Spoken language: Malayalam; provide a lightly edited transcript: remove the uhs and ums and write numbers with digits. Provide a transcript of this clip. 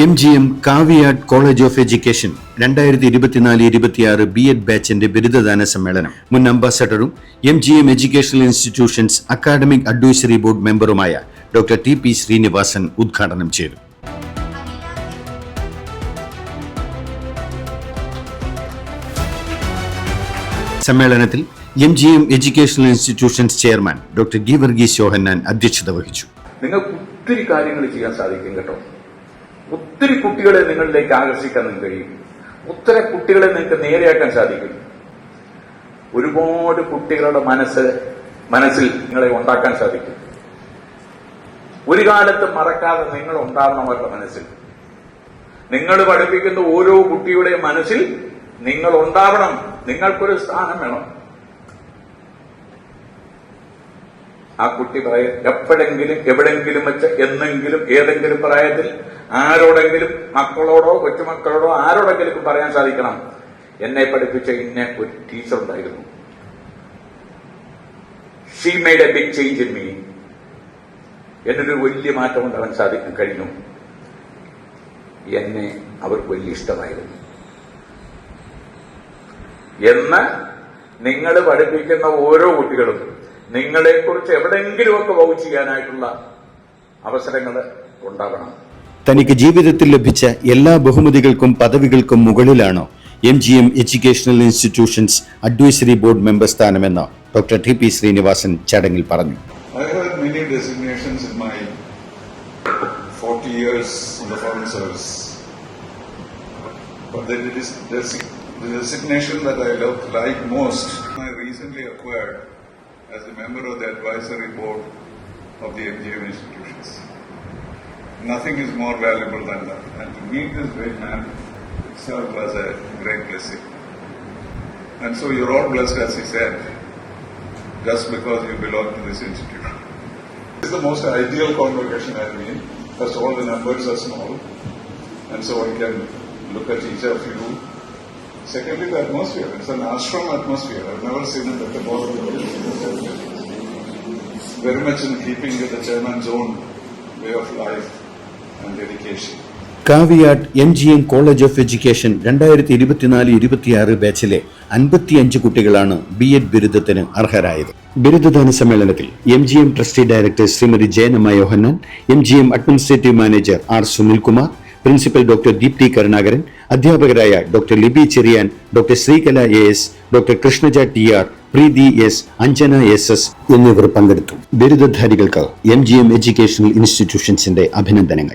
MGM Kaviyad college of education 2024-26 B.Ed ബാച്ചിന്റെ ബിരുദദാന സമ്മേളനം മുൻ അംബാസഡറും MGM educational institutions academic advisory board മെമ്പറുമായ ഡോക്ടർ ടി പി ശ്രീനിവാസൻ ഉദ്ഘാടനം ചെയ്തു. സമ്മേളനത്തിൽ MGM educational institutions chairman doctor Geevarghese Yohannan അധ്യക്ഷത വഹിച്ചു. നിങ്ങൾക്ക് ഒത്തിരി കാര്യങ്ങൾ ചെയ്യാൻ സാധിക്കും കേട്ടോ. ഒത്തിരി കുട്ടികളെ നിങ്ങളിലേക്ക് ആകർഷിക്കാൻ നിങ്ങൾക്ക് കഴിയും. ഒത്തിരി കുട്ടികളെ നിങ്ങൾക്ക് നേരെയാക്കാൻ സാധിക്കും. ഒരുപാട് കുട്ടികളുടെ മനസ്സിൽ നിങ്ങളെ ഉണ്ടാക്കാൻ സാധിക്കും. ഒരു കാലത്ത് മറക്കാതെ നിങ്ങൾ ഉണ്ടാവണം അവരുടെ മനസ്സിൽ. നിങ്ങൾ പഠിപ്പിക്കുന്ന ഓരോ കുട്ടിയുടെയും മനസ്സിൽ നിങ്ങൾ ഉണ്ടാവണം. നിങ്ങൾക്കൊരു സ്ഥാനം വേണം. ആ കുട്ടി എപ്പോഴെങ്കിലും എവിടെങ്കിലും വെച്ച് എന്നെങ്കിലും ഏതെങ്കിലും പ്രായത്തിൽ ആരോടെങ്കിലും മക്കളോടോ കൊച്ചുമക്കളോടോ ആരോടെങ്കിലും പറയാൻ സാധിക്കണം, എന്നെ പഠിപ്പിച്ച ഇന്ന ഒരു ടീച്ചർ ഉണ്ടായിരുന്നു. She made a big change in me. എന്നൊരു വലിയ മാറ്റം ഉണ്ടാകാൻ കഴിഞ്ഞു. എന്നെ അവർക്ക് വലിയ ഇഷ്ടമായിരുന്നു എന്ന് നിങ്ങൾ പഠിപ്പിക്കുന്ന ഓരോ കുട്ടികളും നിങ്ങളെക്കുറിച്ച് എവിടെയെങ്കിലുമൊക്കെ വൗച്ച് ചെയ്യാനായിട്ടുള്ള അവസരങ്ങൾ ഉണ്ടാകണം. തനിക്ക് ജീവിതത്തിൽ ലഭിച്ച എല്ലാ ബഹുമതികൾക്കും പദവികൾക്കും മുകളിലാണോ MGM educational institutions advisory board member സ്ഥാനമെന്ന് ഡോക്ടർ ടി പി ശ്രീനിവാസൻ ചടങ്ങിൽ പറഞ്ഞു. I had many designations in my 40 years in the foreign service, but the designation that I like most, I recently acquired as a member of the advisory board of the MGM institutions. Nothing is more valuable than that. And to meet this great man itself was a great blessing. And so you're all blessed, as he said, just because you belong to this institution. This is the most ideal convocation I've been. First of all, the numbers are small, and so I can look at each of you. Secondly, the atmosphere. It's an ashram atmosphere. I've never seen a better body. Very much in keeping with the chairman's own way of life and dedication. Kaviyad MGM college of education 2024-26 ബാച്ചിലെ 55 കുട്ടികളാണ് B.Ed ബിരുദത്തിന് അർഹരായത്. ബിരുദദാന സമ്മേളനത്തിൽ MGM trustee director Shrimati Jayanamma Yohannan, MGM administrative manager R. Sunilkumar, principal doctor Deepthi Karunakaran, അധ്യാപകരായ doctor Libi Cheriyan, doctor Sreekala AS, doctor Krishnaja TR, Preethi S, Anjana SS എന്നിവർ പങ്കെടുത്തു. ബിരുദധാരികൾക്ക് MGM എഡ്യൂക്കേഷണൽ ഇൻസ്റ്റിറ്റ്യൂഷൻസിന്റെ അഭിനന്ദനങ്ങൾ.